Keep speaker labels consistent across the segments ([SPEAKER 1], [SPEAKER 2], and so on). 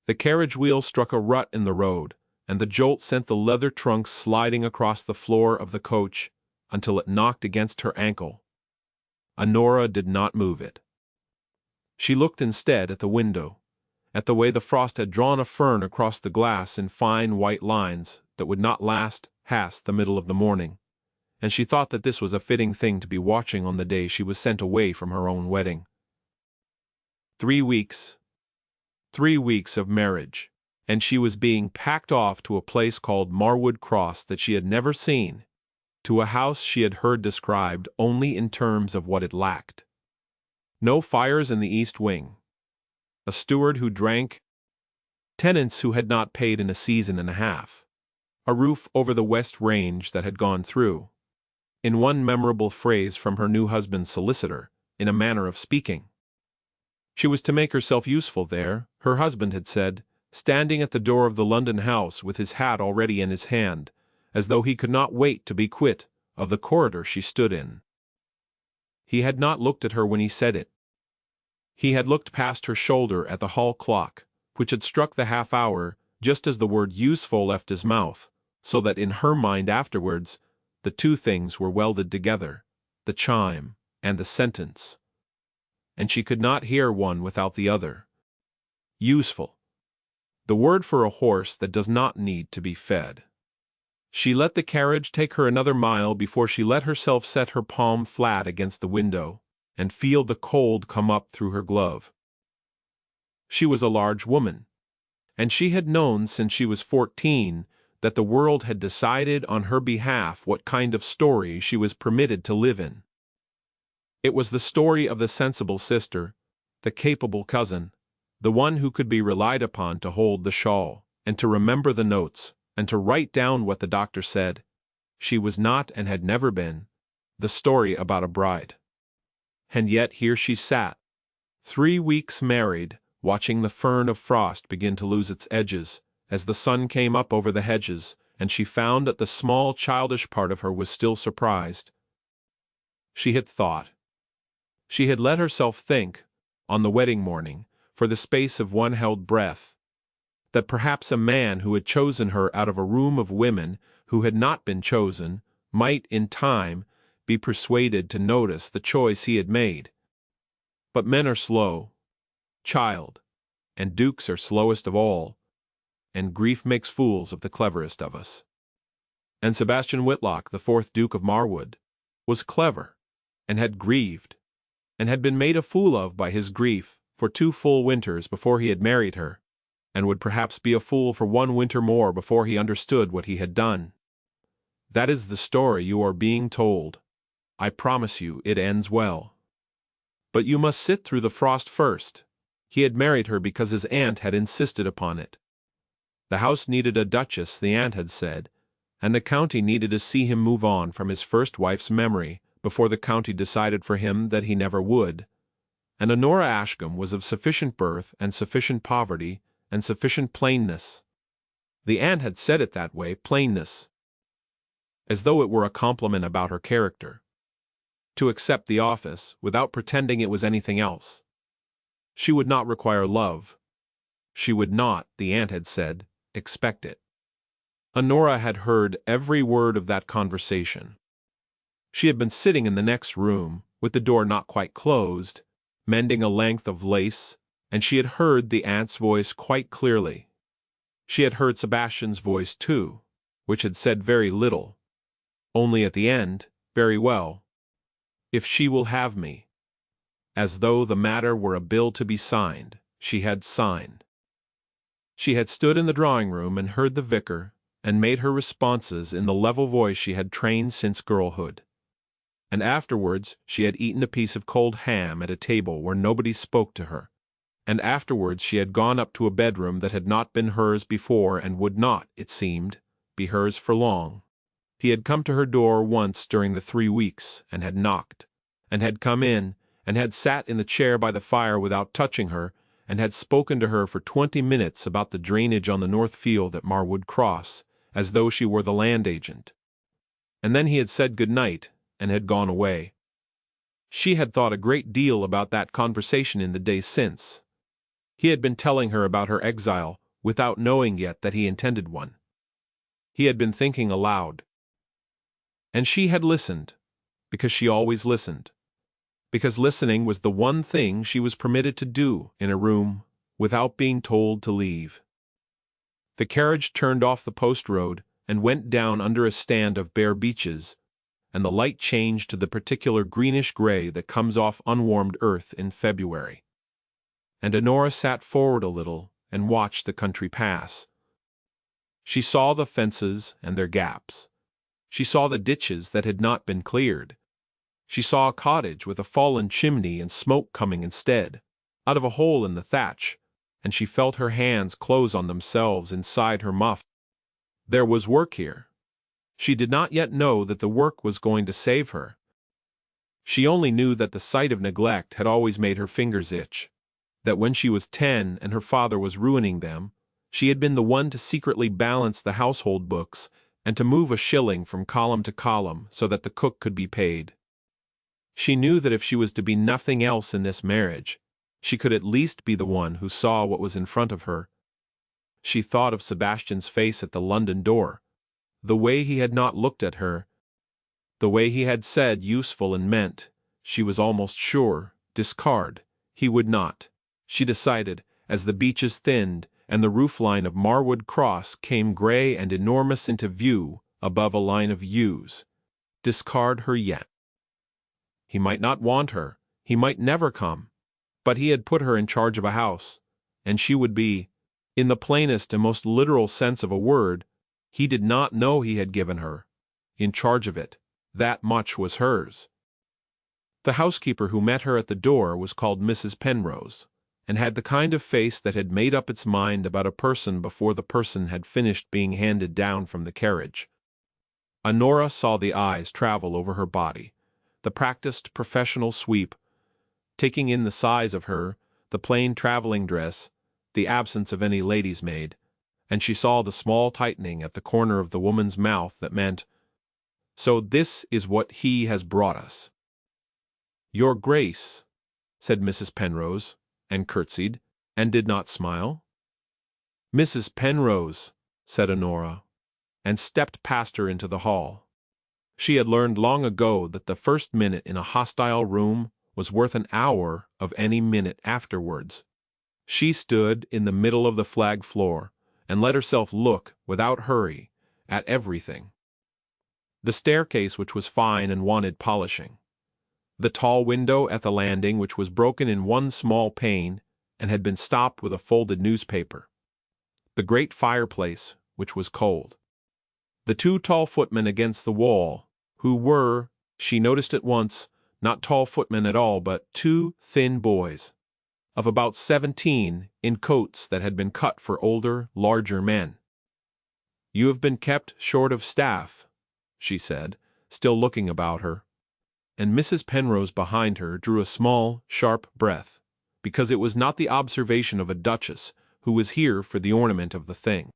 [SPEAKER 1] The carriage wheel struck a rut in the road, and the jolt sent the leather trunk sliding across the floor of the coach until it knocked against her ankle. Honora did not move it. She looked instead at the window, at the way the frost had drawn a fern across the glass in fine white lines that would not last past the middle of the morning, and she thought that this was a fitting thing to be watching on the day she was sent away from her own wedding. 3 weeks. 3 weeks of marriage, and she was being packed off to a place called Marwood Cross that she had never seen, to a house she had heard described only in terms of what it lacked. No fires in the east wing. A steward who drank. Tenants who had not paid in a season and a half. A roof over the west range that had gone through. In one memorable phrase from her new husband's solicitor, in a manner of speaking. She was to make herself useful there, her husband had said, standing at the door of the London house with his hat already in his hand, as though he could not wait to be quit of the corridor she stood in. He had not looked at her when he said it. He had looked past her shoulder at the hall clock, which had struck the half-hour just as the word useful left his mouth, so that in her mind afterwards the two things were welded together, the chime and the sentence. And she could not hear one without the other. Useful. The word for a horse that does not need to be fed. She let the carriage take her another mile before she let herself set her palm flat against the window and feel the cold come up through her glove. She was a large woman, and she had known since she was 14 that the world had decided on her behalf what kind of story she was permitted to live in. It was the story of the sensible sister, the capable cousin, the one who could be relied upon to hold the shawl, and to remember the notes, and to write down what the doctor said. She was not and had never been the story about a bride. And yet here she sat, 3 weeks married, watching the fern of frost begin to lose its edges, as the sun came up over the hedges, and she found that the small childish part of her was still surprised. She had thought. She had let herself think, on the wedding morning, for the space of one held breath, that perhaps a man who had chosen her out of a room of women who had not been chosen might, in time, be persuaded to notice the choice he had made. But men are slow, child, and dukes are slowest of all, and grief makes fools of the cleverest of us. And Sebastian Whitlock, the 4th Duke of Marwood, was clever, and had grieved, and had been made a fool of by his grief for 2 full winters before he had married her, and would perhaps be a fool for 1 winter more before he understood what he had done. That is the story you are being told. I promise you it ends well. But you must sit through the frost first. He had married her because his aunt had insisted upon it. The house needed a duchess, the aunt had said, and the county needed to see him move on from his first wife's memory before the county decided for him that he never would. And Honora Ashcombe was of sufficient birth and sufficient poverty and sufficient plainness. The aunt had said it that way, plainness, as though it were a compliment about her character. To accept the office without pretending it was anything else. She would not require love. She would not, the aunt had said, expect it. Honora had heard every word of that conversation. She had been sitting in the next room, with the door not quite closed, mending a length of lace, and she had heard the aunt's voice quite clearly. She had heard Sebastian's voice too, which had said very little, only at the end, very well. If she will have me. As though the matter were a bill to be signed, she had signed. She had stood in the drawing-room and heard the vicar, and made her responses in the level voice she had trained since girlhood. And afterwards she had eaten a piece of cold ham at a table where nobody spoke to her, and afterwards she had gone up to a bedroom that had not been hers before and would not, it seemed, be hers for long. He had come to her door once during the 3 weeks, and had knocked, and had come in, and had sat in the chair by the fire without touching her, and had spoken to her for 20 minutes about the drainage on the north field at Marwood Cross, as though she were the land agent. And then he had said good night, and had gone away. She had thought a great deal about that conversation in the days since. He had been telling her about her exile, without knowing yet that he intended one. He had been thinking aloud. And she had listened, because she always listened. Because listening was the one thing she was permitted to do in a room without being told to leave. The carriage turned off the post road and went down under a stand of bare beeches, and the light changed to the particular greenish-gray that comes off unwarmed earth in February. And Honora sat forward a little and watched the country pass. She saw the fences and their gaps. She saw the ditches that had not been cleared. She saw a cottage with a fallen chimney and smoke coming instead, out of a hole in the thatch, and she felt her hands close on themselves inside her muff. There was work here. She did not yet know that the work was going to save her. She only knew that the sight of neglect had always made her fingers itch, that when she was 10 and her father was ruining them, she had been the one to secretly balance the household books and to move a shilling from column to column so that the cook could be paid. She knew that if she was to be nothing else in this marriage, she could at least be the one who saw what was in front of her. She thought of Sebastian's face at the London door, the way he had not looked at her, the way he had said useful and meant, she was almost sure, discard, he would not. She decided, as the beeches thinned and the roofline of Marwood Cross came grey and enormous into view above a line of yews, discard her yet. He might not want her, he might never come, but he had put her in charge of a house, and she would be, in the plainest and most literal sense of a word, he did not know he had given her, in charge of it, that much was hers. The housekeeper who met her at the door was called Mrs. Penrose, and had the kind of face that had made up its mind about a person before the person had finished being handed down from the carriage. Honora saw the eyes travel over her body, the practiced professional sweep, taking in the size of her, the plain traveling dress, the absence of any lady's maid, and she saw the small tightening at the corner of the woman's mouth that meant, "So this is what he has brought us." "Your Grace," said Mrs. Penrose, and curtsied, and did not smile. "Mrs. Penrose," said Honora, and stepped past her into the hall. She had learned long ago that the first minute in a hostile room was worth an hour of any minute afterwards. She stood in the middle of the flag floor and let herself look, without hurry, at everything. The staircase, which was fine and wanted polishing. The tall window at the landing, which was broken in one small pane and had been stopped with a folded newspaper. The great fireplace, which was cold. The two tall footmen against the wall, who were, she noticed at once, not tall footmen at all but two thin boys, of about 17, in coats that had been cut for older, larger men. "You have been kept short of staff," she said, still looking about her. And Mrs. Penrose behind her drew a small, sharp breath, because it was not the observation of a duchess who was here for the ornament of the thing.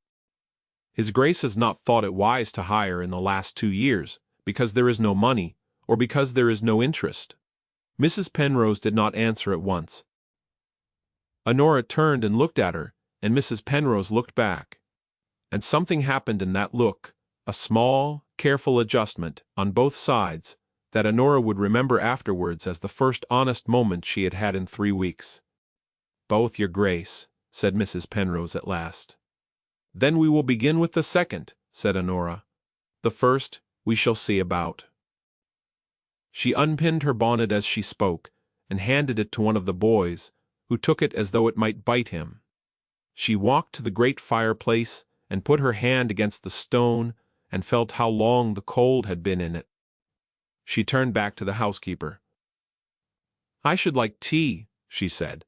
[SPEAKER 1] "His Grace has not thought it wise to hire in the last 2 years, because there is no money, or because there is no interest." Mrs. Penrose did not answer at once. Honora turned and looked at her, and Mrs. Penrose looked back. And something happened in that look, a small, careful adjustment, on both sides, that Honora would remember afterwards as the first honest moment she had had in 3 weeks. "Both, Your Grace," said Mrs. Penrose at last. "Then we will begin with the second," said Honora. "The first we shall see about." She unpinned her bonnet as she spoke, and handed it to one of the boys, who took it as though it might bite him. She walked to the great fireplace and put her hand against the stone and felt how long the cold had been in it. She turned back to the housekeeper. "I should like tea," she said.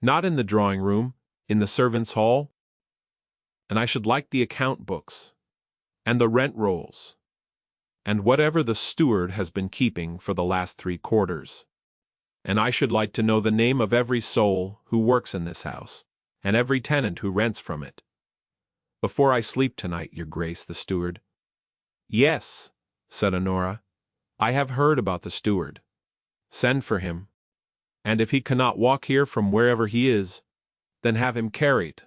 [SPEAKER 1] "Not in the drawing-room, in the servants' hall. And I should like the account books, and the rent rolls, and whatever the steward has been keeping for the last 3 quarters. And I should like to know the name of every soul who works in this house, and every tenant who rents from it. Before I sleep tonight, Your Grace the steward." "Yes," said Honora, "I have heard about the steward. Send for him. And if he cannot walk here from wherever he is, than have him carried.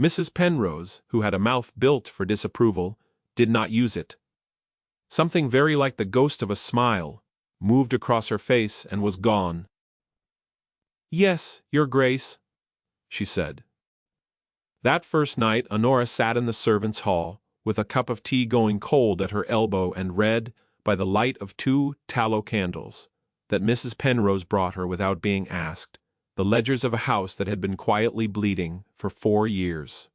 [SPEAKER 1] Mrs. Penrose, who had a mouth built for disapproval, did not use it. Something very like the ghost of a smile moved across her face and was gone. "Yes, Your Grace," she said. That first night Honora sat in the servants' hall, with a cup of tea going cold at her elbow, and read, by the light of 2 tallow candles, that Mrs. Penrose brought her without being asked, the ledgers of a house that had been quietly bleeding for 4 years.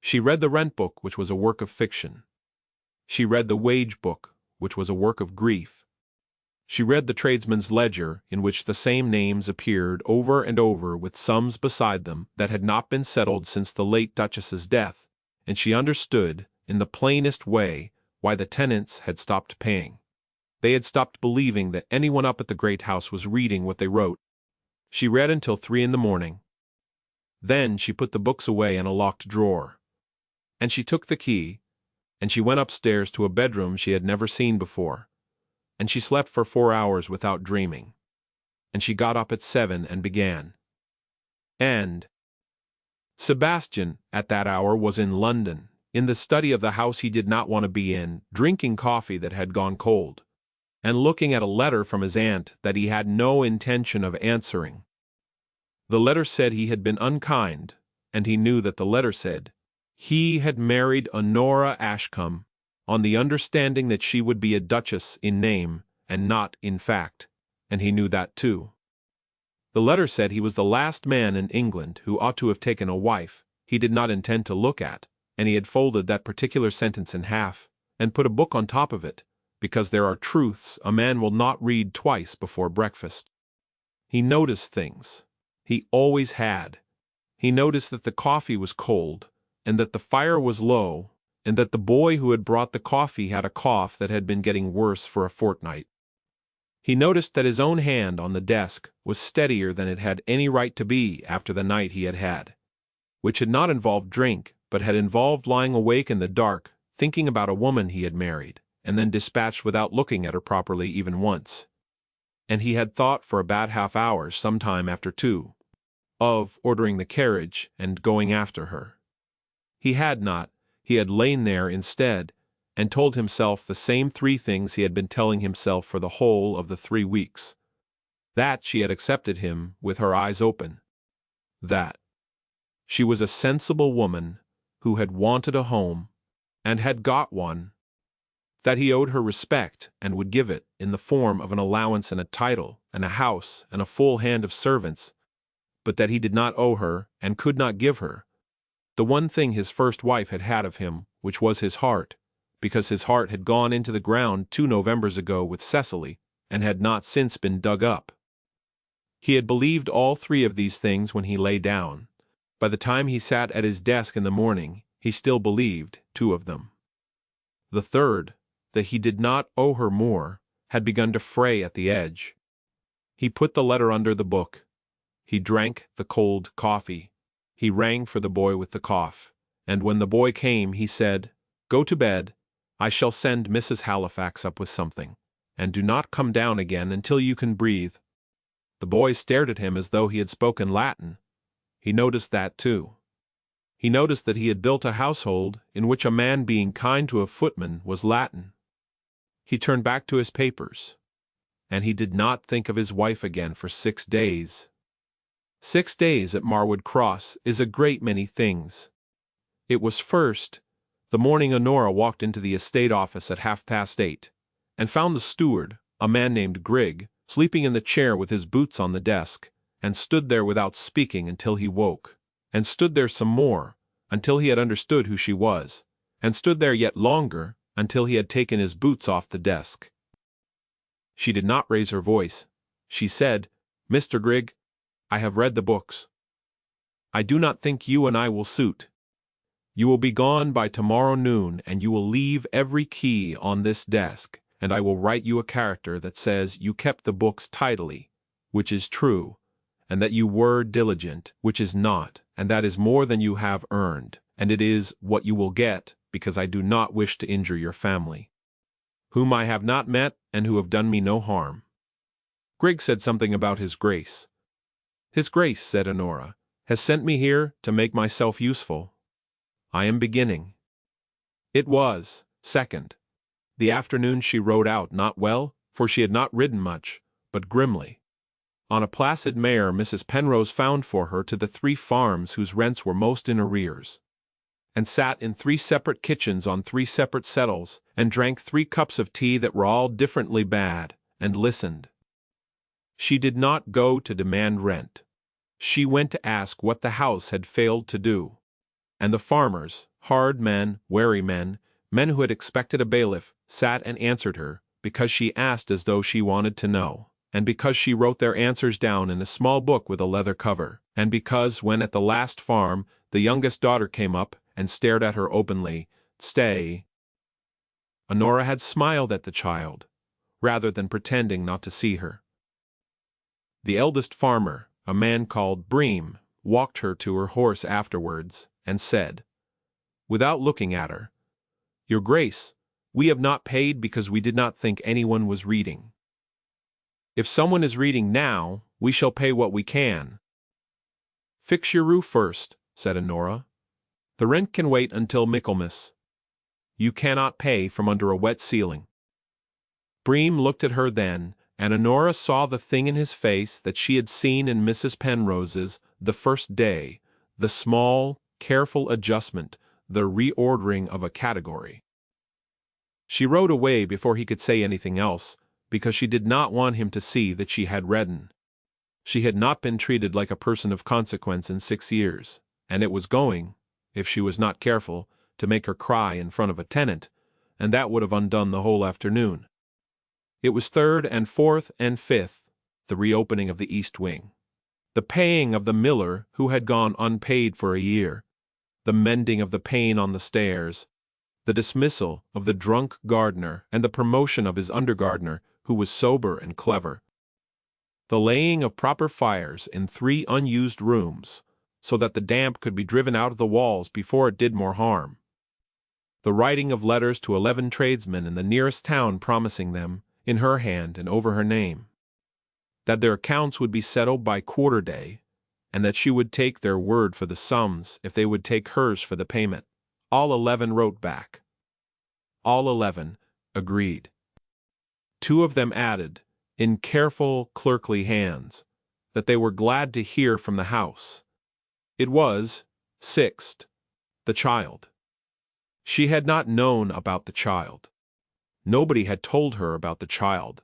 [SPEAKER 1] She read the rent book, which was a work of fiction. She read the wage book, which was a work of grief. She read the tradesman's ledger, in which the same names appeared over and over with sums beside them that had not been settled since the late Duchess's death, and she understood, in the plainest way, why the tenants had stopped paying. They had stopped believing that anyone up at the great house was reading what they wrote. She read until 3 in the morning. Then she put the books away in a locked drawer. And she took the key, and she went upstairs to a bedroom she had never seen before. And she slept for 4 hours without dreaming. And she got up at 7 and began. And Sebastian, at that hour, was in London, in the study of the house he did not want to be in, drinking coffee that had gone cold, and looking at a letter from his aunt that he had no intention of answering. The letter said he had been unkind, and he knew that the letter said he had married Honora Ashcombe, on the understanding that she would be a duchess in name and not in fact, and he knew that too. The letter said he was the last man in England who ought to have taken a wife he did not intend to look at, and he had folded that particular sentence in half, and put a book on top of it, because there are truths a man will not read twice before breakfast. He noticed things. He always had. He noticed that the coffee was cold, and that the fire was low, and that the boy who had brought the coffee had a cough that had been getting worse for a fortnight. He noticed that his own hand on the desk was steadier than it had any right to be after the night he had had, which had not involved drink, but had involved lying awake in the dark, thinking about a woman he had married, and then dispatched without looking at her properly even once. And he had thought for about half-hour, some time after 2, of ordering the carriage and going after her. He had not. He had lain there instead, and told himself the same 3 things he had been telling himself for the whole of the 3 weeks. That she had accepted him with her eyes open. That she was a sensible woman who had wanted a home, and had got one. That he owed her respect and would give it in the form of an allowance and a title and a house and a full hand of servants, but that he did not owe her and could not give her the one thing his first wife had had of him, which was his heart, because his heart had gone into the ground 2 Novembers ago with Cecily, and had not since been dug up. He had believed all 3 of these things when he lay down. By the time he sat at his desk in the morning, he still believed 2 of them. The third, that he did not owe her more, had begun to fray at the edge. He put the letter under the book. He drank the cold coffee. He rang for the boy with the cough, and when the boy came he said, "Go to bed. I shall send Mrs. Halifax up with something, and do not come down again until you can breathe." The boy stared at him as though he had spoken Latin. He noticed that too. He noticed that he had built a household in which a man being kind to a footman was Latin. He turned back to his papers, and he did not think of his wife again for 6 days. 6 days at Marwood Cross is a great many things. It was first, the morning Honora walked into the estate office at 8:30, and found the steward, a man named Grigg, sleeping in the chair with his boots on the desk, and stood there without speaking until he woke, and stood there some more, until he had understood who she was, and stood there yet longer, until he had taken his boots off the desk. She did not raise her voice. She said, "Mr. Grigg, I have read the books. I do not think you and I will suit. You will be gone by tomorrow noon, and you will leave every key on this desk, and I will write you a character that says you kept the books tidily, which is true, and that you were diligent, which is not, and that is more than you have earned, and it is what you will get, because I do not wish to injure your family, whom I have not met and who have done me no harm." Grigg said something about his grace. "His grace," said Honora, has sent me here to make myself useful. I am beginning. It was, second. The afternoon she rode out not well, for she had not ridden much, but grimly. On a placid mare Mrs. Penrose found for her to the 3 farms whose rents were most in arrears, and sat in 3 separate kitchens on 3 separate settles, and drank 3 cups of tea that were all differently bad, and listened. She did not go to demand rent. She went to ask what the house had failed to do. And the farmers, hard men, wary men, men who had expected a bailiff, sat and answered her, because she asked as though she wanted to know, and because she wrote their answers down in a small book with a leather cover, and because when at the last farm the youngest daughter came up and stared at her openly, "Stay." Honora had smiled at the child, rather than pretending not to see her. The eldest farmer, a man called Bream, walked her to her horse afterwards, and said, without looking at her, "Your Grace, we have not paid because we did not think anyone was reading. If someone is reading now, we shall pay what we can." "Fix your roof first," said Honora. "The rent can wait until Michaelmas. You cannot pay from under a wet ceiling." Bream looked at her then, and Honora saw the thing in his face that she had seen in Mrs. Penrose's the first day, the small, careful adjustment, the reordering of a category. She rode away before he could say anything else, because she did not want him to see that she had reddened. She had not been treated like a person of consequence in 6 years, and it was going, if she was not careful, to make her cry in front of a tenant, and that would have undone the whole afternoon. It was 3rd and 4th and 5th, the reopening of the East Wing, the paying of the miller who had gone unpaid for a year, the mending of the pane on the stairs, the dismissal of the drunk gardener and the promotion of his undergardener who was sober and clever, the laying of proper fires in 3 unused rooms, so that the damp could be driven out of the walls before it did more harm, the writing of letters to 11 tradesmen in the nearest town promising them, in her hand and over her name, that their accounts would be settled by quarter day, and that she would take their word for the sums if they would take hers for the payment. All 11 wrote back. All 11 agreed. 2 of them added, in careful, clerkly hands, that they were glad to hear from the house. It was, 6th, the child. She had not known about the child. Nobody had told her about the child,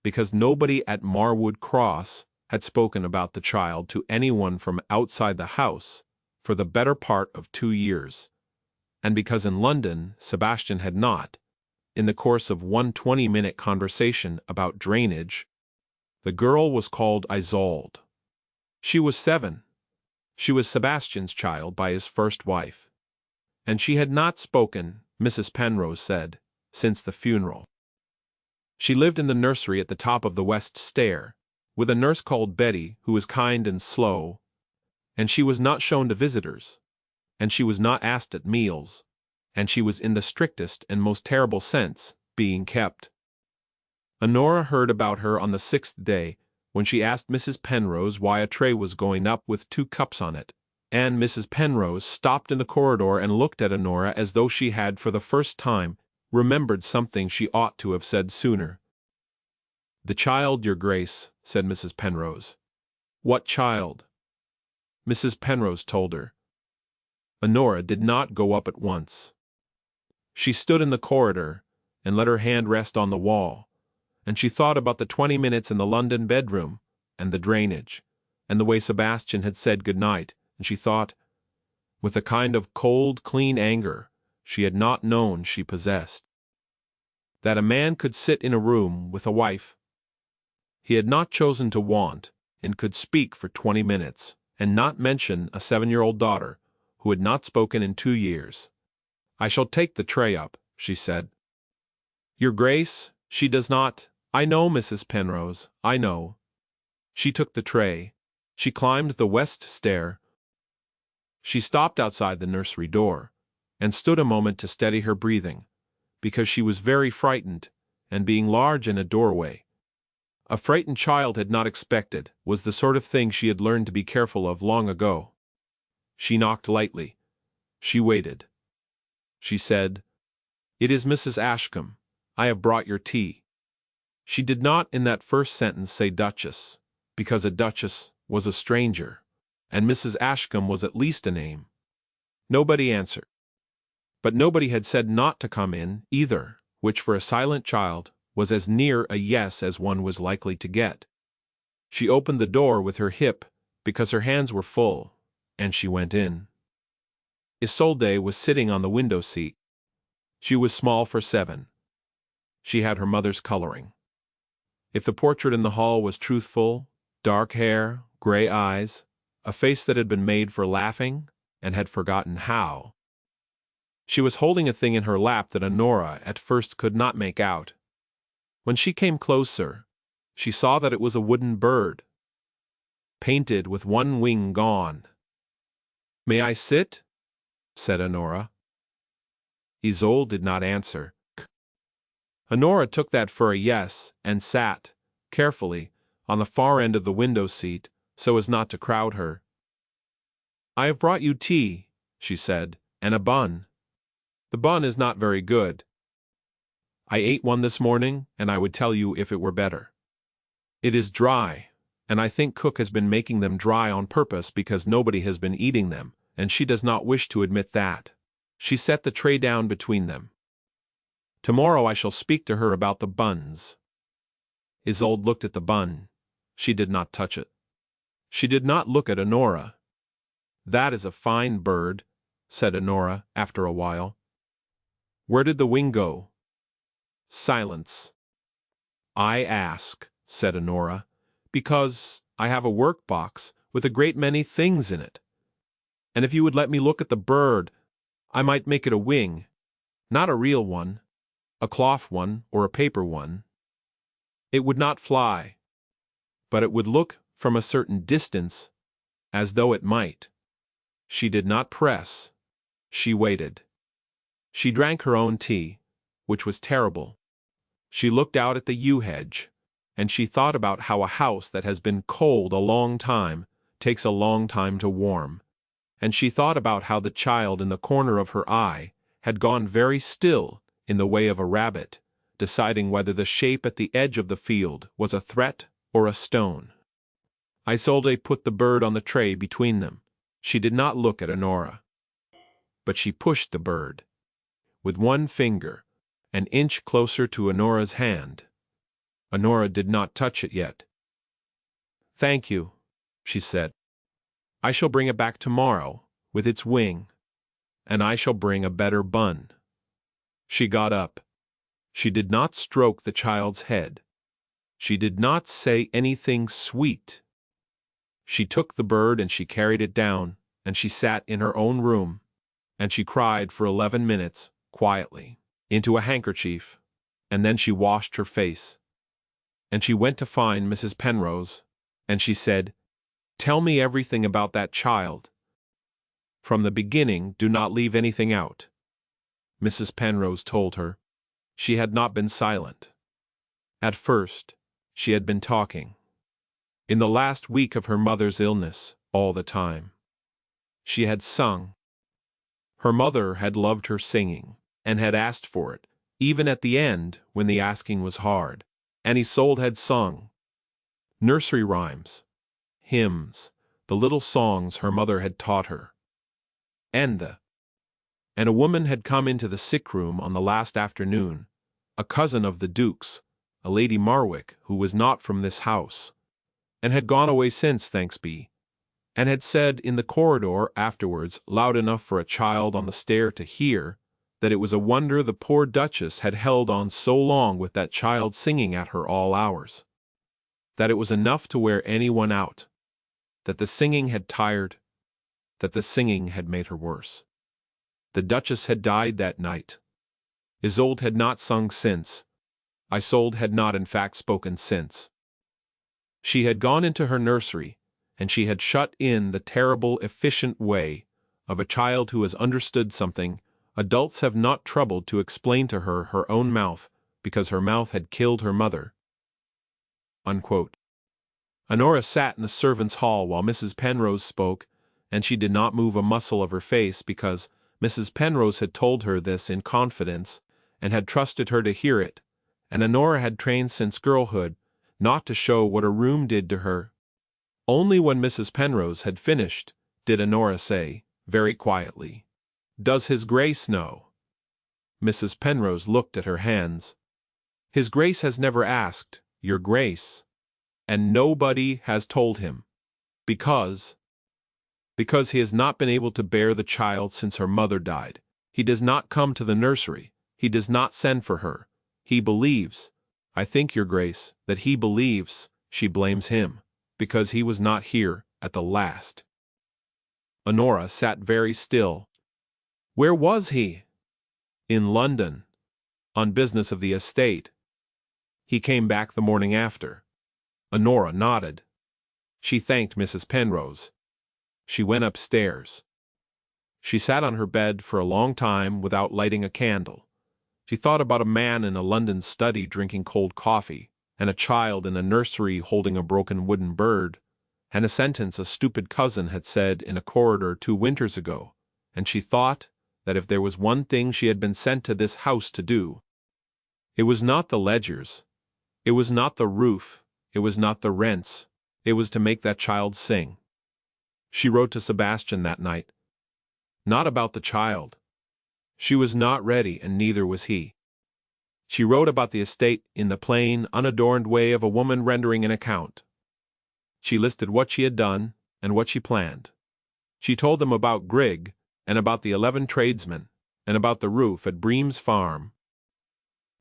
[SPEAKER 1] because nobody at Marwood Cross had spoken about the child to anyone from outside the house for the better part of 2 years, and because in London Sebastian had not, in the course of one 20-minute conversation about drainage. The girl was called Isolde. She was 7. She was Sebastian's child by his first wife. And she had not spoken, Mrs. Penrose said, since the funeral. She lived in the nursery at the top of the west stair, with a nurse called Betty who was kind and slow, and she was not shown to visitors, and she was not asked at meals, and she was in the strictest and most terrible sense being kept. Honora heard about her on the 6th day, when she asked Mrs. Penrose why a tray was going up with 2 cups on it, and Mrs. Penrose stopped in the corridor and looked at Honora as though she had for the first time remembered something she ought to have said sooner. "The child, Your Grace," said Mrs. Penrose. "What child?" Mrs. Penrose told her. Honora did not go up at once. She stood in the corridor and let her hand rest on the wall, and she thought about the 20 minutes in the London bedroom, and the drainage, and the way Sebastian had said good night, and she thought, with a kind of cold, clean anger she had not known she possessed, that a man could sit in a room with a wife he had not chosen to want, and could speak for 20 minutes, and not mention a 7-year-old daughter who had not spoken in 2 years. "I shall take the tray up," she said. "Your Grace, she does not—" "I know, Mrs. Penrose, I know." She took the tray. She climbed the west stair. She stopped outside the nursery door, and stood a moment to steady her breathing, because she was very frightened, and being large in a doorway. A frightened child had not expected was the sort of thing she had learned to be careful of long ago. She knocked lightly. She waited. She said, "It is Mrs. Ashcombe. I have brought your tea." She did not in that first sentence say Duchess, because a Duchess was a stranger, and Mrs. Ashcombe was at least a name. Nobody answered. But nobody had said not to come in, either, which for a silent child was as near a yes as one was likely to get. She opened the door with her hip, because her hands were full, and she went in. Isolde was sitting on the window seat. She was small for 7. She had her mother's coloring. If the portrait in the hall was truthful, dark hair, gray eyes, a face that had been made for laughing, and had forgotten how. She was holding a thing in her lap that Honora at first could not make out. When she came closer, she saw that it was a wooden bird, painted with one wing gone. "May I sit?" said Honora. Isolde did not answer. Honora took that for a yes and sat, carefully, on the far end of the window seat, so as not to crowd her. "I have brought you tea," she said, "and a bun. The bun is not very good. I ate one this morning, and I would tell you if it were better. It is dry, and I think cook has been making them dry on purpose because nobody has been eating them, and she does not wish to admit that." She set the tray down between them. "Tomorrow I shall speak to her about the buns." Isolde looked at the bun. She did not touch it. She did not look at Honora. "That is a fine bird," said Honora after a while. "Where did the wing go?" Silence. "I ask," said Honora, "because I have a work-box with a great many things in it. And if you would let me look at the bird, I might make it a wing, not a real one, a cloth one or a paper one. It would not fly, but it would look from a certain distance as though it might." She did not press. She waited. She drank her own tea, which was terrible. She looked out at the yew hedge, and she thought about how a house that has been cold a long time takes a long time to warm, and she thought about how the child in the corner of her eye had gone very still in the way of a rabbit, deciding whether the shape at the edge of the field was a threat or a stone. Isolde put the bird on the tray between them. She did not look at Honora. But she pushed the bird, with one finger, an inch closer to Honora's hand. Honora did not touch it yet. "Thank you," she said. "I shall bring it back tomorrow, with its wing, and I shall bring a better bun." She got up. She did not stroke the child's head. She did not say anything sweet. She took the bird and she carried it down, and she sat in her own room, and she cried for 11 minutes, quietly, into a handkerchief, and then she washed her face. And she went to find Mrs. Penrose, and she said, "Tell me everything about that child. From the beginning, do not leave anything out." Mrs. Penrose told her. She had not been silent. At first, she had been talking. In the last week of her mother's illness, all the time. She had sung. Her mother had loved her singing, and had asked for it, even at the end when the asking was hard, and Isolde had sung. Nursery rhymes, hymns, the little songs her mother had taught her. And a woman had come into the sick room on the last afternoon, a cousin of the Duke's, a Lady Marwick who was not from this house, and had gone away since, thanks be, and had said in the corridor afterwards loud enough for a child on the stair to hear, that it was a wonder the poor Duchess had held on so long with that child singing at her all hours. That it was enough to wear anyone out. That the singing had tired. That the singing had made her worse. The Duchess had died that night. Isolde had not sung since. Isolde had not in fact spoken since. She had gone into her nursery, and she had shut in the terrible, efficient way of a child who has understood something adults have not troubled to explain to her own mouth, because her mouth had killed her mother. Unquote. Honora sat in the servants' hall while Mrs. Penrose spoke, and she did not move a muscle of her face because Mrs. Penrose had told her this in confidence and had trusted her to hear it, and Honora had trained since girlhood not to show what a room did to her. Only when Mrs. Penrose had finished did Honora say, very quietly, "Does His Grace know?" Mrs. Penrose looked at her hands. "His Grace has never asked, Your Grace. And nobody has told him. Because he has not been able to bear the child since her mother died. He does not come to the nursery. He does not send for her. He believes, I think, Your Grace, that he believes she blames him, because he was not here at the last." Honora sat very still. "Where was he?" "In London. On business of the estate. He came back the morning after." Honora nodded. She thanked Mrs. Penrose. She went upstairs. She sat on her bed for a long time without lighting a candle. She thought about a man in a London study drinking cold coffee, and a child in a nursery holding a broken wooden bird, and a sentence a stupid cousin had said in a corridor 2 winters ago, and she thought that if there was one thing she had been sent to this house to do, it was not the ledgers, it was not the roof, it was not the rents, it was to make that child sing. She wrote to Sebastian that night. Not about the child. She was not ready, and neither was he. She wrote about the estate in the plain, unadorned way of a woman rendering an account. She listed what she had done and what she planned. She told them about Grigg, and about the 11 tradesmen, and about the roof at Bream's farm.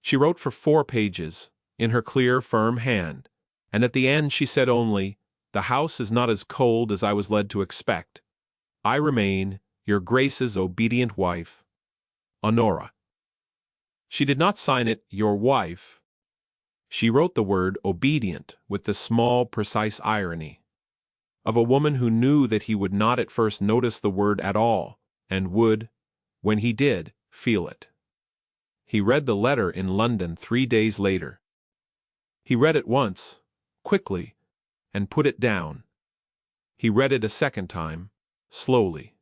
[SPEAKER 1] She wrote for 4 pages, in her clear, firm hand, and at the end she said only, "The house is not as cold as I was led to expect. I remain, Your Grace's obedient wife, Honora." She did not sign it, "Your wife." She wrote the word obedient with the small, precise irony of a woman who knew that he would not at first notice the word at all, and would, when he did, feel it. He read the letter in London 3 days later. He read it once, quickly, and put it down. He read it a second time, slowly.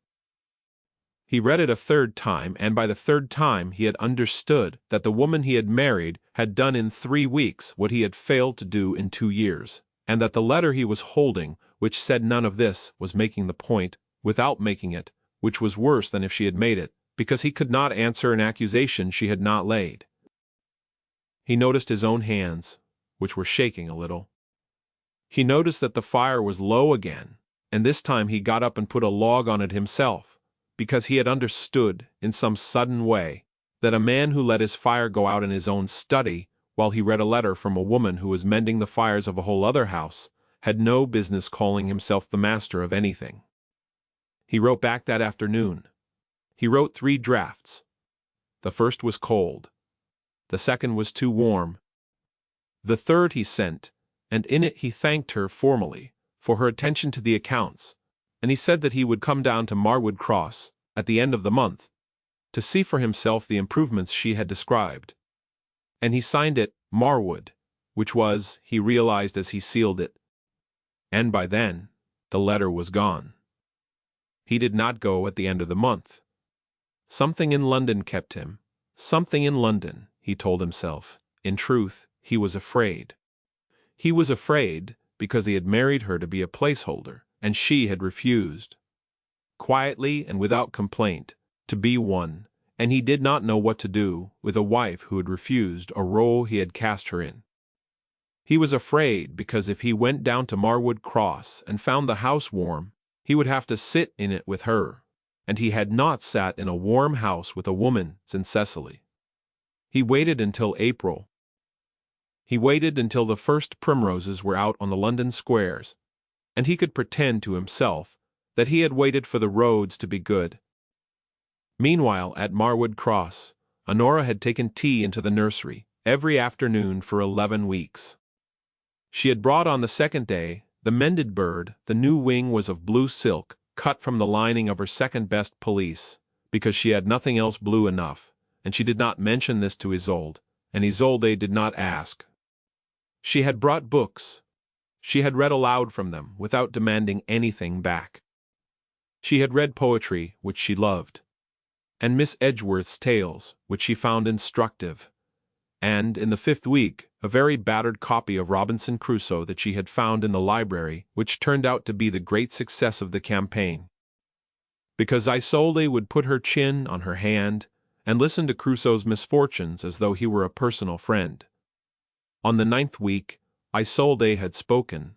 [SPEAKER 1] He read it a third time, and by the third time he had understood that the woman he had married had done in 3 weeks what he had failed to do in 2 years, and that the letter he was holding, which said none of this, was making the point, without making it, which was worse than if she had made it, because he could not answer an accusation she had not laid. He noticed his own hands, which were shaking a little. He noticed that the fire was low again, and this time he got up and put a log on it himself, because he had understood, in some sudden way, that a man who let his fire go out in his own study, while he read a letter from a woman who was mending the fires of a whole other house, had no business calling himself the master of anything. He wrote back that afternoon. He wrote 3 drafts. The first was cold. The second was too warm. The third he sent, and in it he thanked her formally for her attention to the accounts, and he said that he would come down to Marwood Cross at the end of the month to see for himself the improvements she had described. And he signed it Marwood, which was, he realized as he sealed it. And by then, the letter was gone. He did not go at the end of the month. Something in London kept him. Something in London, he told himself. In truth, he was afraid. He was afraid because he had married her to be a placeholder, and she had refused, quietly and without complaint, to be one, and he did not know what to do with a wife who had refused a role he had cast her in. He was afraid because if he went down to Marwood Cross and found the house warm, he would have to sit in it with her, and he had not sat in a warm house with a woman since Cecily. He waited until April. He waited until the first primroses were out on the London squares, and he could pretend to himself that he had waited for the roads to be good. Meanwhile, at Marwood Cross, Honora had taken tea into the nursery every afternoon for 11 weeks. She had brought on the second day the mended bird. The new wing was of blue silk, cut from the lining of her second-best pelisse, because she had nothing else blue enough, and she did not mention this to Isolde, and Isolde did not ask. She had brought books. She had read aloud from them without demanding anything back. She had read poetry, which she loved, and Miss Edgeworth's tales, which she found instructive, and, in the 5th week, a very battered copy of Robinson Crusoe that she had found in the library, which turned out to be the great success of the campaign. Because Isolde would put her chin on her hand and listen to Crusoe's misfortunes as though he were a personal friend. On the 9th week, Isolde had spoken.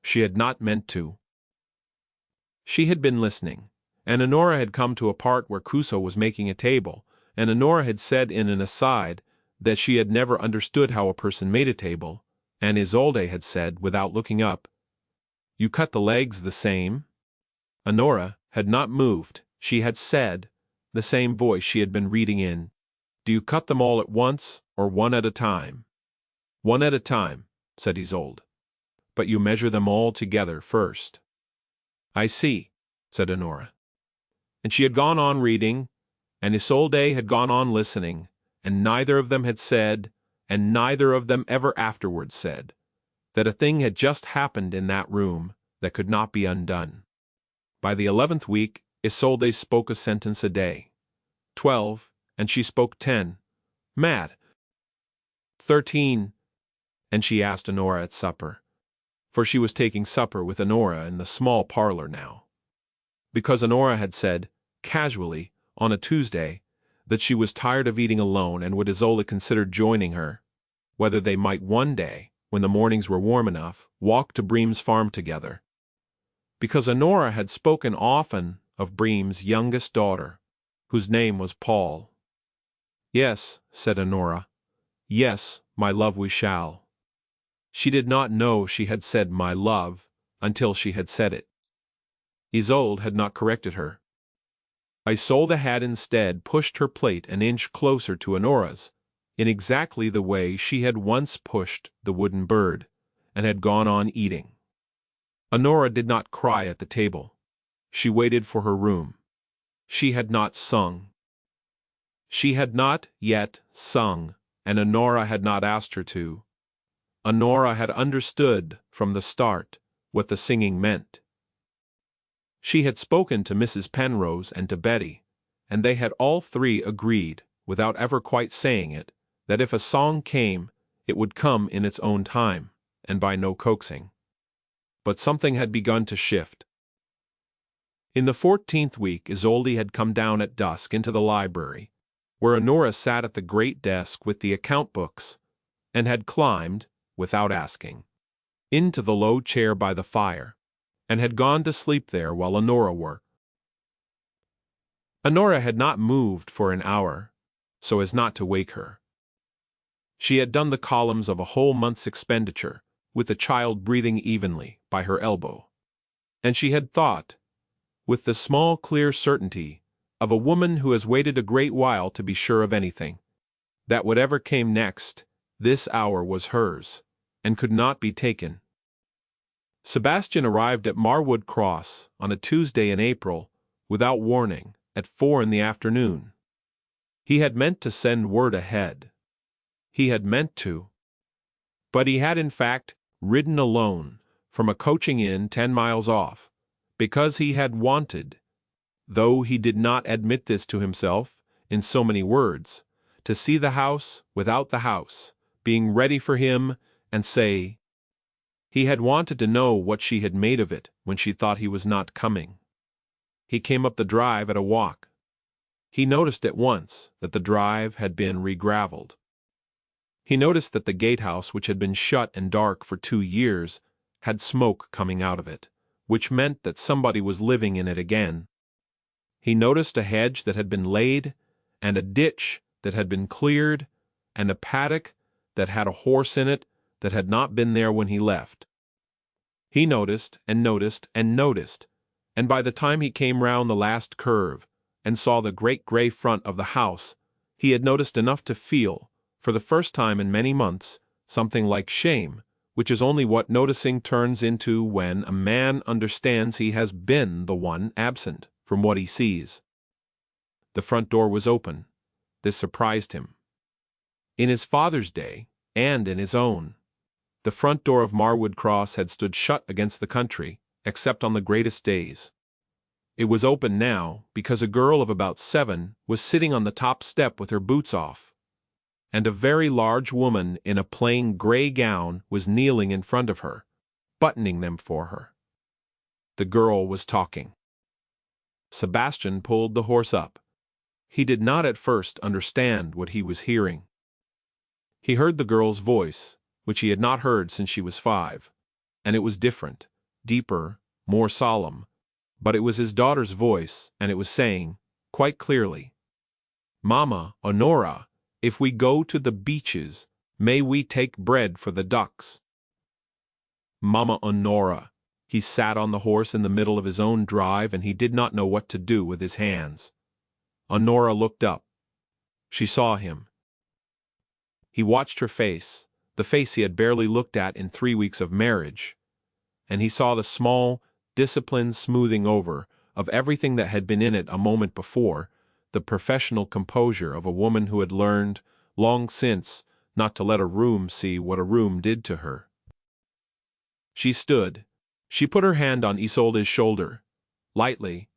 [SPEAKER 1] She had not meant to. She had been listening, and Honora had come to a part where Crusoe was making a table, and Honora had said in an aside that she had never understood how a person made a table, and Isolde had said, without looking up, "You cut the legs the same?" Honora had not moved. She had said, the same voice she had been reading in, "Do you cut them all at once, or one at a time?" "One at a time," said Isolde. "But you measure them all together first." "I see," said Honora. And she had gone on reading, and Isolde had gone on listening, and neither of them had said, and neither of them ever afterwards said, that a thing had just happened in that room that could not be undone. By the 11th week, Isolde spoke a sentence a day. 12, and she spoke 10. Mad. 13, and she asked Honora at supper, for she was taking supper with Honora in the small parlor now. Because Honora had said, casually, on a Tuesday, that she was tired of eating alone and would Isolde consider joining her, whether they might one day, when the mornings were warm enough, walk to Bream's farm together. Because Honora had spoken often of Bream's youngest daughter, whose name was Paul. "Yes," said Honora. "Yes, my love, we shall." She did not know she had said "my love" until she had said it. Isolde had not corrected her. Isolde had instead pushed her plate an inch closer to Honora's, in exactly the way she had once pushed the wooden bird, and had gone on eating. Honora did not cry at the table. She waited for her room. She had not sung. She had not yet sung, and Honora had not asked her to. Honora had understood from the start what the singing meant. She had spoken to Mrs. Penrose and to Betty, and they had all three agreed, without ever quite saying it, that if a song came, it would come in its own time, and by no coaxing. But something had begun to shift. In the 14th week, Isolde had come down at dusk into the library, where Honora sat at the great desk with the account books, and had climbed, without asking, into the low chair by the fire, and had gone to sleep there while Honora worked. Honora had not moved for an hour, so as not to wake her. She had done the columns of a whole month's expenditure, with the child breathing evenly by her elbow. And she had thought, with the small clear certainty of a woman who has waited a great while to be sure of anything, that whatever came next, this hour was hers, and could not be taken. Sebastian arrived at Marwood Cross on a Tuesday in April, without warning, at 4 in the afternoon. He had meant to send word ahead. He had meant to. But he had in fact ridden alone from a coaching inn 10 miles off, because he had wanted, though he did not admit this to himself in so many words, to see the house without the house, being ready for him, and say, he had wanted to know what she had made of it when she thought he was not coming. He came up the drive at a walk. He noticed at once that the drive had been re-gravelled. He noticed that the gatehouse, which had been shut and dark for 2 years, had smoke coming out of it, which meant that somebody was living in it again. He noticed a hedge that had been laid, and a ditch that had been cleared, and a paddock that had a horse in it that had not been there when he left. He noticed and noticed and noticed, and by the time he came round the last curve and saw the great gray front of the house, he had noticed enough to feel, for the first time in many months, something like shame, which is only what noticing turns into when a man understands he has been the one absent from what he sees. The front door was open. This surprised him. In his father's day, and in his own, The front door of Marwood Cross had stood shut against the country, except on the greatest days. It was open now, because a girl of about 7 was sitting on the top step with her boots off, and a very large woman in a plain grey gown was kneeling in front of her, buttoning them for her. The girl was talking. Sebastian pulled the horse up. He did not at first understand what he was hearing. He heard the girl's voice, which he had not heard since she was 5, and it was different, deeper, more solemn, but it was his daughter's voice, and it was saying, quite clearly, "Mama, Honora, if we go to the beaches, may we take bread for the ducks?" Mama Honora. He sat on the horse in the middle of his own drive, and he did not know what to do with his hands. Honora looked up. She saw him. He watched her face, the face he had barely looked at in 3 weeks of marriage, and he saw the small, disciplined smoothing over of everything that had been in it a moment before, the professional composure of a woman who had learned, long since, not to let a room see what a room did to her. She stood. She put her hand on Isolde's shoulder, lightly,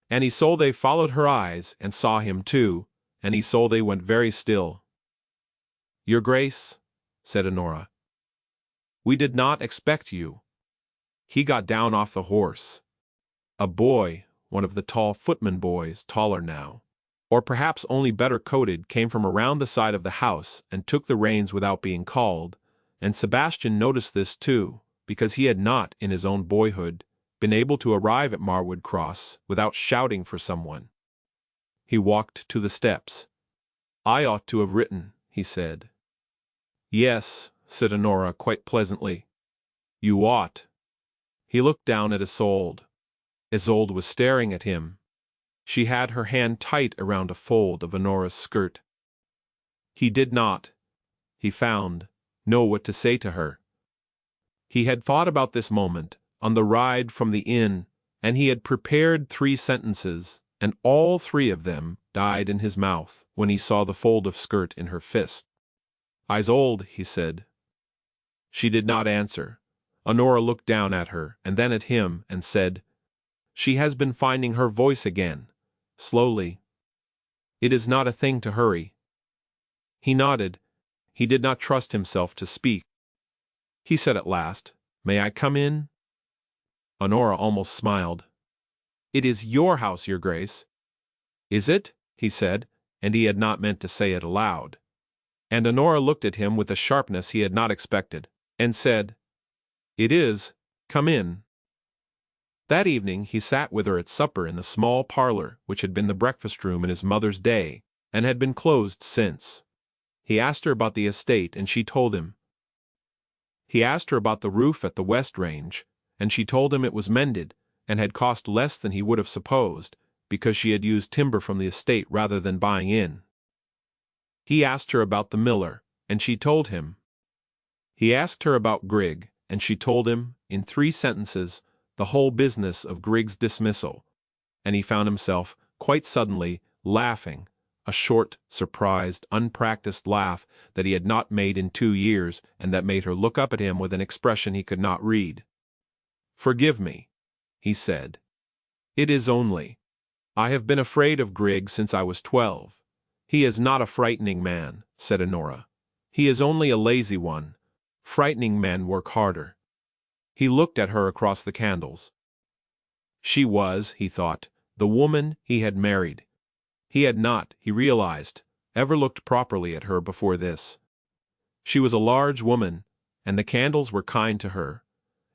[SPEAKER 1] and Isolde followed her eyes and saw him too, and Isolde went very still. "Your Grace," said Honora, "we did not expect you." He got down off the horse. A boy, one of the tall footman boys, taller now, or perhaps only better coated, came from around the side of the house and took the reins without being called, and Sebastian noticed this too, because he had not, in his own boyhood, been able to arrive at Marwood Cross without shouting for someone. He walked to the steps. "I ought to have written," he said. "Yes," said Honora quite pleasantly. "You ought." He looked down at Isolde. Isolde was staring at him. She had her hand tight around a fold of Honora's skirt. He did not, he found, know what to say to her. He had thought about this moment, on the ride from the inn, and he had prepared 3 sentences, and all 3 of them died in his mouth when he saw the fold of skirt in her fist. "Isolde," he said. She did not answer. Honora looked down at her, and then at him, and said, "She has been finding her voice again, slowly. It is not a thing to hurry." He nodded. He did not trust himself to speak. He said at last, "May I come in?" Honora almost smiled. "It is your house, Your Grace." "Is it?" he said, and he had not meant to say it aloud. And Honora looked at him with a sharpness he had not expected, and said, "It is. Come in." That evening he sat with her at supper in the small parlor which had been the breakfast room in his mother's day, and had been closed since. He asked her about the estate, and she told him. He asked her about the roof at the West Range, and she told him it was mended, and had cost less than he would have supposed, because she had used timber from the estate rather than buying in. He asked her about the miller, and she told him. He asked her about Grigg, and she told him, in 3 sentences, the whole business of Grigg's dismissal, and he found himself, quite suddenly, laughing, a short, surprised, unpracticed laugh that he had not made in 2 years, and that made her look up at him with an expression he could not read. "Forgive me," he said. "It is only. I have been afraid of Grigg since I was 12. He is not a frightening man," said Honora. "He is only a lazy one. Frightening men work harder." He looked at her across the candles. She was, he thought, the woman he had married. He had not, he realized, ever looked properly at her before this. She was a large woman, and the candles were kind to her,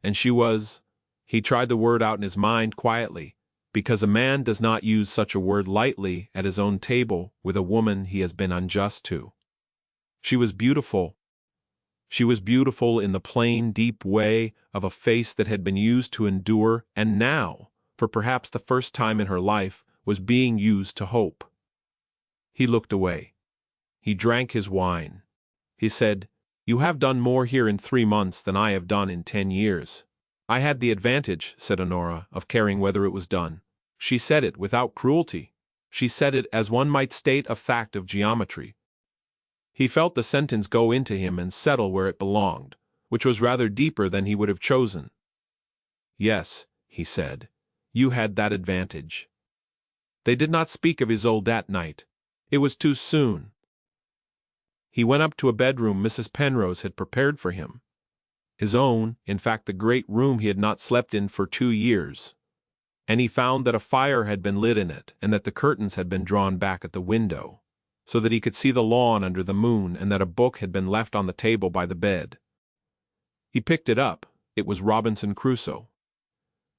[SPEAKER 1] and she was, he tried the word out in his mind quietly, because a man does not use such a word lightly at his own table with a woman he has been unjust to. She was beautiful. She was beautiful in the plain, deep way of a face that had been used to endure, and now, for perhaps the first time in her life, was being used to hope. He looked away. He drank his wine. He said, "You have done more here in 3 months than I have done in 10 years. "I had the advantage," said Honora, "of caring whether it was done." She said it without cruelty. She said it as one might state a fact of geometry. He felt the sentence go into him and settle where it belonged, which was rather deeper than he would have chosen. "Yes," he said, "you had that advantage." They did not speak of Isolde that night. It was too soon. He went up to a bedroom Mrs. Penrose had prepared for him. His own, in fact the great room he had not slept in for 2 years. And he found that a fire had been lit in it and that the curtains had been drawn back at the window, so that he could see the lawn under the moon, and that a book had been left on the table by the bed. He picked it up. It was Robinson Crusoe.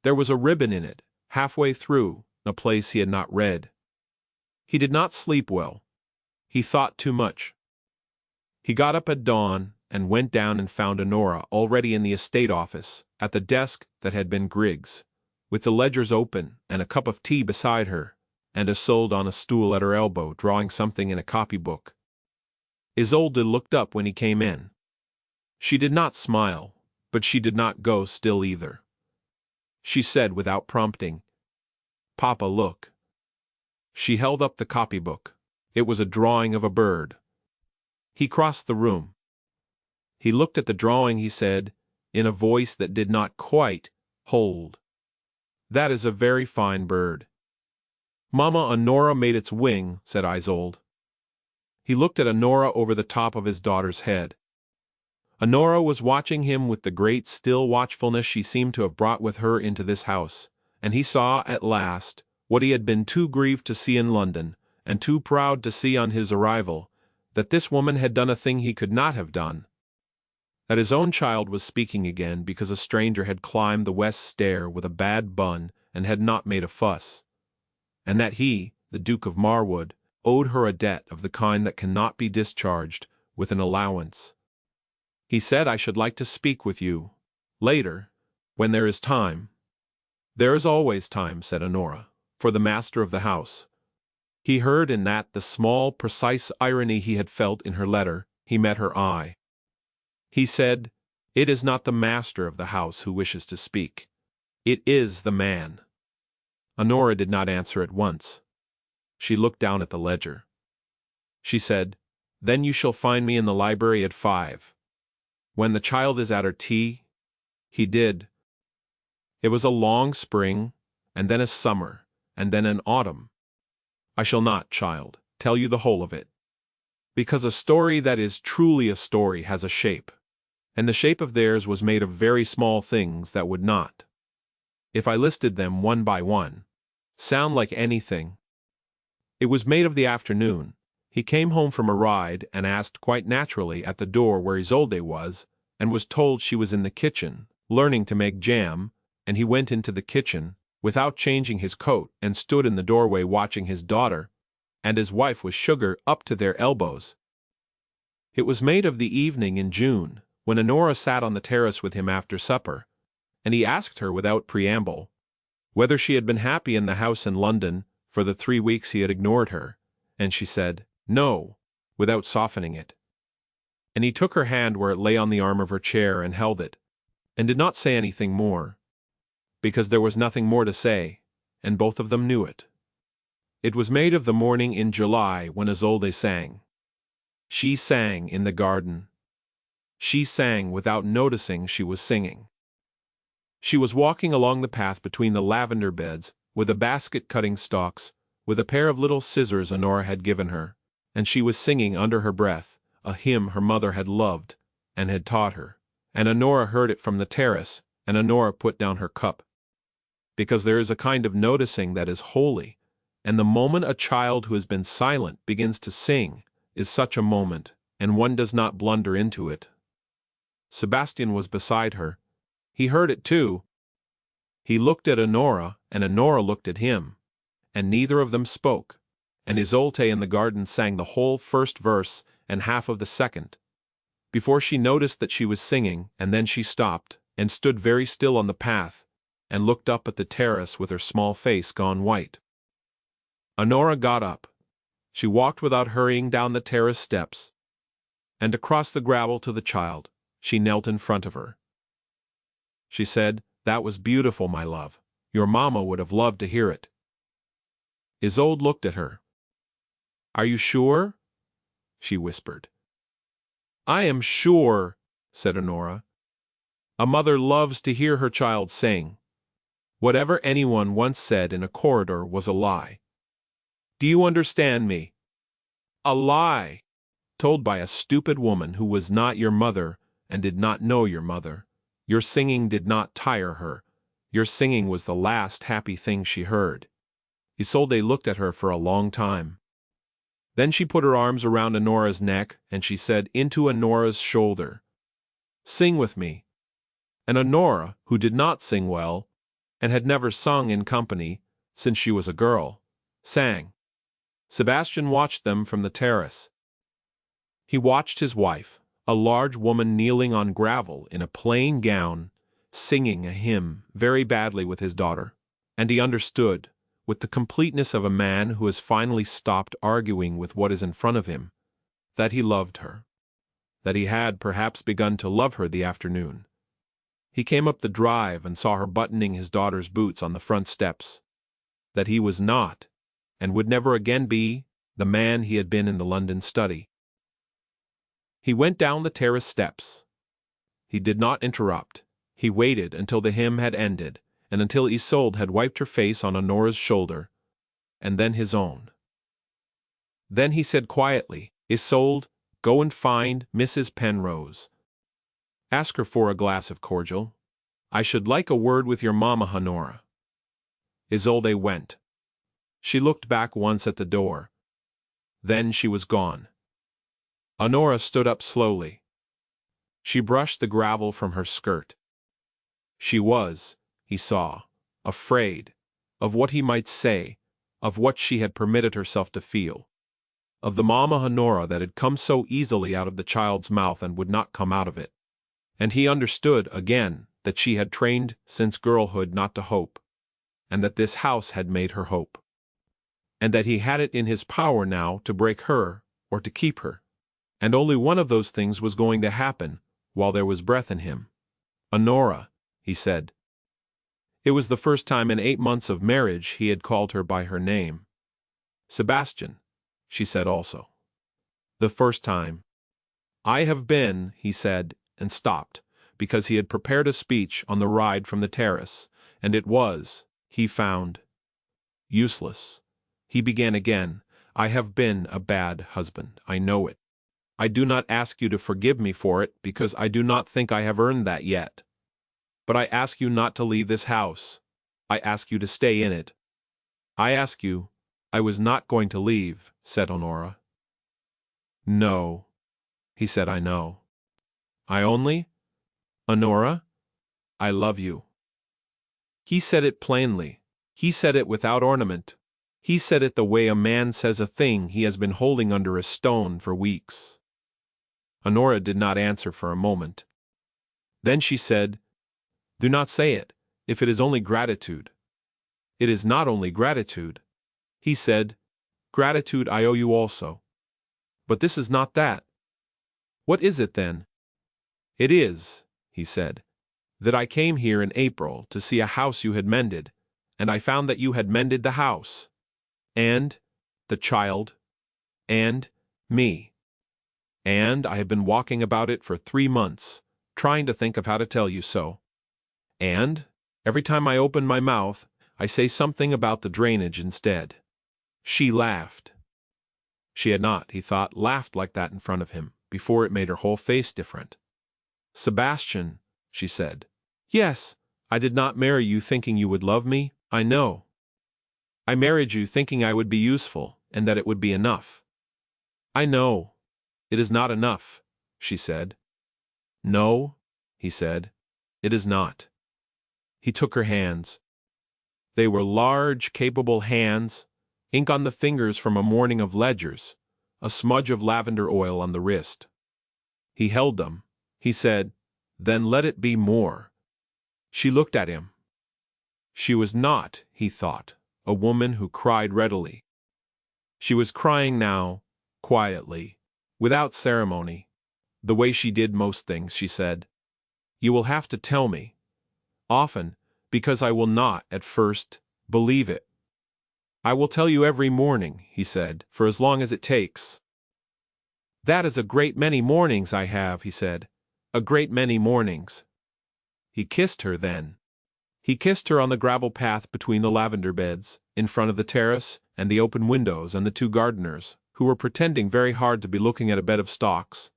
[SPEAKER 1] There was a ribbon in it, halfway through, a place he had not read. He did not sleep well. He thought too much. He got up at dawn and went down and found Honora already in the estate office, at the desk that had been Griggs, with the ledgers open and a cup of tea beside her, and Isolde on a stool at her elbow drawing something in a copybook. Isolde looked up when he came in. She did not smile, but she did not go still either. She said without prompting, "Papa, look." She held up the copybook. It was a drawing of a bird. He crossed the room. He looked at the drawing. He said, in a voice that did not quite hold, "That is a very fine bird." "Mama, Honora made its wing," said Isolde. He looked at Honora over the top of his daughter's head. Honora was watching him with the great still watchfulness she seemed to have brought with her into this house, and he saw at last what he had been too grieved to see in London, and too proud to see on his arrival, that this woman had done a thing he could not have done. That his own child was speaking again because a stranger had climbed the west stair with a bad bun and had not made a fuss, and that he, the Duke of Marwood, owed her a debt of the kind that cannot be discharged with an allowance. He said, "I should like to speak with you later, when there is time." "There is always time," said Honora, "for the master of the house." He heard in that the small, precise irony he had felt in her letter. He met her eye. He said, "It is not the master of the house who wishes to speak. It is the man." Honora did not answer at once. She looked down at the ledger. She said, "Then you shall find me in the library at 5. When the child is at her tea." He did. It was a long spring, and then a summer, and then an autumn. I shall not, child, tell you the whole of it. Because a story that is truly a story has a shape, and the shape of theirs was made of very small things that would not, if I listed them one by one, sound like anything. It was made of the afternoon. He came home from a ride and asked quite naturally at the door where Isolde was, and was told she was in the kitchen, learning to make jam, and he went into the kitchen, without changing his coat, and stood in the doorway watching his daughter, and his wife with sugar up to their elbows. It was made of the evening in June, when Honora sat on the terrace with him after supper, and he asked her without preamble whether she had been happy in the house in London for the 3 weeks he had ignored her, and she said, "No," without softening it. And he took her hand where it lay on the arm of her chair and held it, and did not say anything more, because there was nothing more to say, and both of them knew it. It was made of the morning in July when Isolde sang. She sang in the garden. She sang without noticing she was singing. She was walking along the path between the lavender beds, with a basket cutting stalks, with a pair of little scissors Honora had given her, and she was singing under her breath a hymn her mother had loved and had taught her, and Honora heard it from the terrace, and Honora put down her cup. Because there is a kind of noticing that is holy, and the moment a child who has been silent begins to sing is such a moment, and one does not blunder into it. Sebastian was beside her. He heard it too. He looked at Honora, and Honora looked at him, and neither of them spoke, and Isolde in the garden sang the whole first verse and half of the second, before she noticed that she was singing, and then she stopped, and stood very still on the path, and looked up at the terrace with her small face gone white. Honora got up. She walked without hurrying down the terrace steps, and across the gravel to the child. She knelt in front of her. She said, "That was beautiful, my love. Your mamma would have loved to hear it." Isolde looked at her. "Are you sure?" she whispered. "I am sure," said Honora. A mother loves to hear her child sing. Whatever anyone once said in a corridor was a lie. Do you understand me? A lie, told by a stupid woman who was not your mother and did not know your mother. Your singing did not tire her. Your singing was the last happy thing she heard. Isolde looked at her for a long time. Then she put her arms around Honora's neck and she said into Honora's shoulder, "Sing with me." And Honora, who did not sing well, and had never sung in company since she was a girl, sang. Sebastian watched them from the terrace. He watched his wife, a large woman kneeling on gravel in a plain gown, singing a hymn very badly with his daughter, and he understood, with the completeness of a man who has finally stopped arguing with what is in front of him, that he loved her, that he had perhaps begun to love her the afternoon. He came up the drive and saw her buttoning his daughter's boots on the front steps, that he was not, and would never again be, the man he had been in the London study. He went down the terrace steps. He did not interrupt. He waited until the hymn had ended, and until Isolde had wiped her face on Honora's shoulder, and then his own. Then he said quietly, "Isolde, go and find Mrs. Penrose. Ask her for a glass of cordial. I should like a word with your mamma, Honora." Isolde went. She looked back once at the door. Then she was gone. Honora stood up slowly. She brushed the gravel from her skirt. She was, he saw, afraid of what he might say, of what she had permitted herself to feel, of the mamma Honora that had come so easily out of the child's mouth and would not come out of it. And he understood, again, that she had trained since girlhood not to hope, and that this house had made her hope, and that he had it in his power now to break her or to keep her, and only one of those things was going to happen while there was breath in him. "Honora," he said. It was the first time in 8 months of marriage he had called her by her name. "Sebastian," she said also. The first time. "I have been," he said, and stopped, because he had prepared a speech on the ride from the terrace, and it was, he found, useless. He began again, "I have been a bad husband, I know it. I do not ask you to forgive me for it because I do not think I have earned that yet. But I ask you not to leave this house. I ask you to stay in it. I ask you—" "I was not going to leave," said Honora. "No," he said, "I know. I only— Honora, I love you." He said it plainly. He said it without ornament. He said it the way a man says a thing he has been holding under a stone for weeks. Honora did not answer for a moment. Then she said, "Do not say it, if it is only gratitude." "It is not only gratitude," he said. "Gratitude I owe you also. But this is not that." "What is it then?" "It is," he said, "that I came here in April to see a house you had mended, and I found that you had mended the house, and the child, and me. And I have been walking about it for 3 months, trying to think of how to tell you so. And every time I open my mouth, I say something about the drainage instead." She laughed. She had not, he thought, laughed like that in front of him, before it made her whole face different. "Sebastian," she said. "Yes, I did not marry you thinking you would love me, I know. I married you thinking I would be useful, and that it would be enough." "I know. It is not enough," she said. "No," he said, "it is not." He took her hands. They were large, capable hands, ink on the fingers from a morning of ledgers, a smudge of lavender oil on the wrist. He held them. He said, "Then let it be more." She looked at him. She was not, he thought, a woman who cried readily. She was crying now, quietly, without ceremony, the way she did most things. She said, "You will have to tell me. Often, because I will not, at first, believe it." "I will tell you every morning," he said, "for as long as it takes." "That is a great many mornings I have," he said. "A great many mornings." He kissed her then. He kissed her on the gravel path between the lavender beds, in front of the terrace, and the open windows and the two gardeners, who were pretending very hard to be looking at a bed of stalks.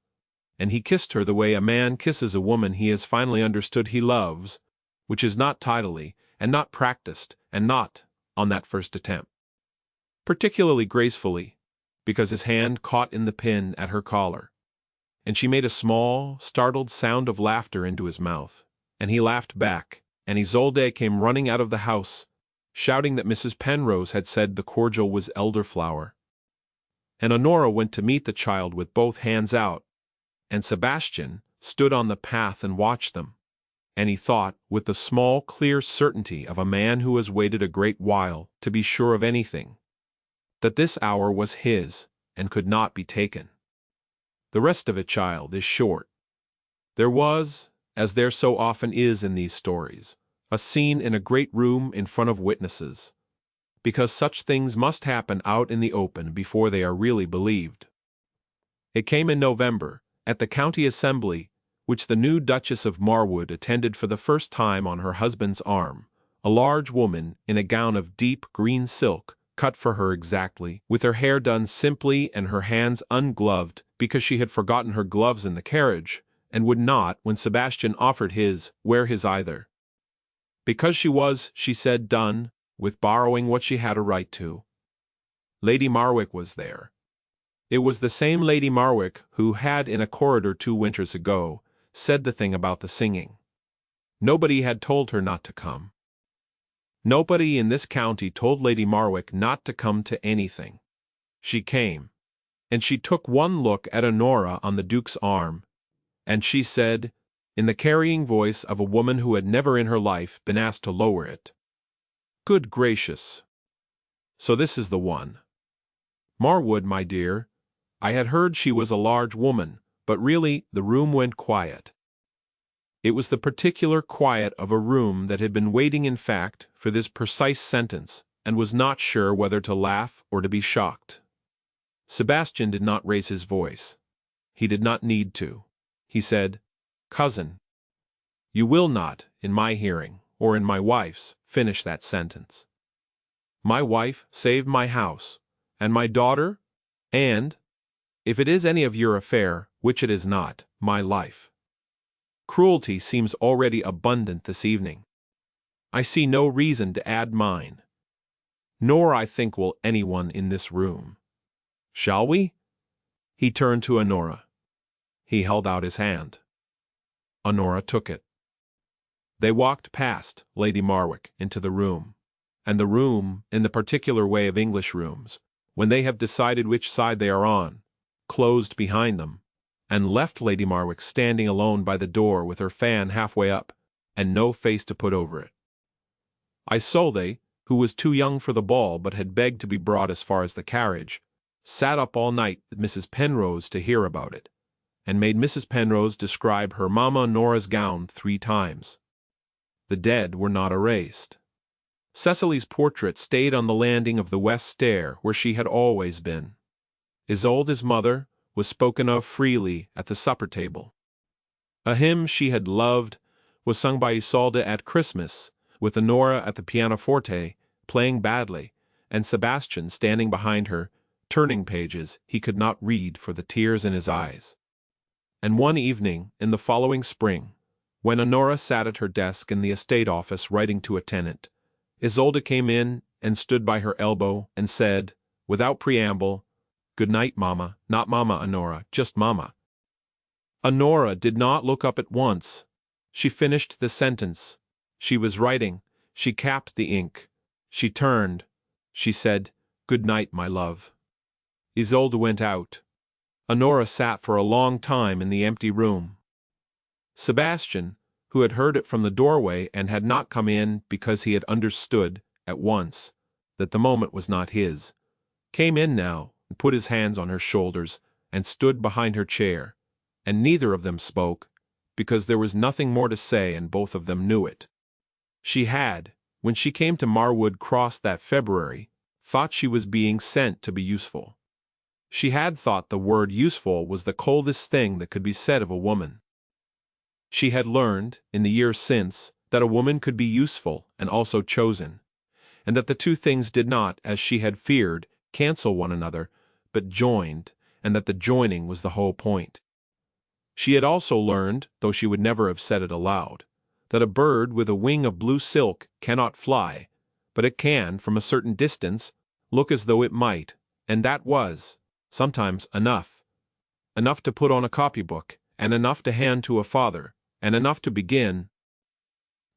[SPEAKER 1] And he kissed her the way a man kisses a woman he has finally understood he loves, which is not tidily, and not practiced, and not, on that first attempt, particularly gracefully, because his hand caught in the pin at her collar. And she made a small, startled sound of laughter into his mouth, and he laughed back, and Isolde came running out of the house, shouting that Mrs. Penrose had said the cordial was elderflower. And Honora went to meet the child with both hands out, and Sebastian stood on the path and watched them. And he thought, with the small, clear certainty of a man who has waited a great while to be sure of anything, that this hour was his, and could not be taken. The rest of it, child, is short. There was, as there so often is in these stories, a scene in a great room in front of witnesses, because such things must happen out in the open before they are really believed. It came in November, at the county assembly, which the new Duchess of Marwood attended for the first time on her husband's arm, a large woman in a gown of deep green silk, cut for her exactly, with her hair done simply and her hands ungloved because she had forgotten her gloves in the carriage, and would not, when Sebastian offered his, wear his either. Because she was, she said, done with borrowing what she had a right to. Lady Marwick was there. It was the same Lady Marwick who had in a corridor 2 winters ago said the thing about the singing. Nobody had told her not to come. Nobody in this county told Lady Marwick not to come to anything. She came, and she took one look at Honora on the Duke's arm, and she said, in the carrying voice of a woman who had never in her life been asked to lower it, "Good gracious! So this is the one. Marwood, my dear, I had heard she was a large woman, but really the room went quiet. It was the particular quiet of a room that had been waiting in fact for this precise sentence, and was not sure whether to laugh or to be shocked. Sebastian did not raise his voice. He did not need to. He said, "Cousin, you will not, in my hearing, or in my wife's, finish that sentence. My wife saved my house, and my daughter, and, if it is any of your affair, which it is not, my life. Cruelty seems already abundant this evening. I see no reason to add mine. Nor I think will anyone in this room. Shall we?" He turned to Honora. He held out his hand. Honora took it. They walked past Lady Marwick into the room, and the room, in the particular way of English rooms, when they have decided which side they are on, closed behind them, and left Lady Marwick standing alone by the door with her fan halfway up, and no face to put over it. Isolde, who was too young for the ball but had begged to be brought as far as the carriage, sat up all night with Mrs. Penrose to hear about it, and made Mrs. Penrose describe her Mamma Nora's gown 3 times. The dead were not erased. Cecily's portrait stayed on the landing of the west stair where she had always been. Isolde's mother was spoken of freely at the supper table. A hymn she had loved was sung by Isolde at Christmas, with Honora at the pianoforte, playing badly, and Sebastian standing behind her, turning pages he could not read for the tears in his eyes. And one evening, in the following spring, when Honora sat at her desk in the estate office writing to a tenant, Isolde came in and stood by her elbow and said, without preamble, "Good night, Mamma, not Mamma Honora, just Mamma." Honora did not look up at once. She finished the sentence. She was writing. She capped the ink. She turned. She said, "Good night, my love." Isolde went out. Honora sat for a long time in the empty room. Sebastian, who had heard it from the doorway and had not come in because he had understood, at once, that the moment was not his, came in now and put his hands on her shoulders and stood behind her chair, and neither of them spoke, because there was nothing more to say and both of them knew it. She had, when she came to Marwood Cross that February, thought she was being sent to be useful. She had thought the word useful was the coldest thing that could be said of a woman. She had learned, in the years since, that a woman could be useful and also chosen, and that the two things did not, as she had feared, cancel one another, but joined, and that the joining was the whole point. She had also learned, though she would never have said it aloud, that a bird with a wing of blue silk cannot fly, but it can, from a certain distance, look as though it might, and that was, sometimes, enough. Enough to put on a copybook, and enough to hand to a father, and enough to begin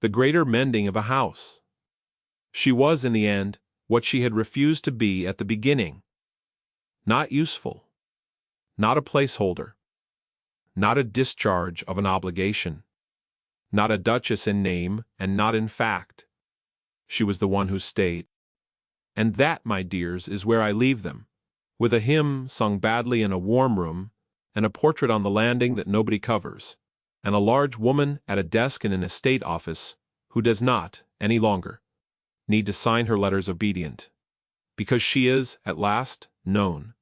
[SPEAKER 1] the greater mending of a house. She was, in the end, what she had refused to be at the beginning. Not useful. Not a placeholder. Not a discharge of an obligation. Not a duchess in name and not in fact. She was the one who stayed. And that, my dears, is where I leave them, with a hymn sung badly in a warm room, and a portrait on the landing that nobody covers, and a large woman at a desk in an estate office who does not, any longer, need to sign her letters obedient, because she is, at last, known,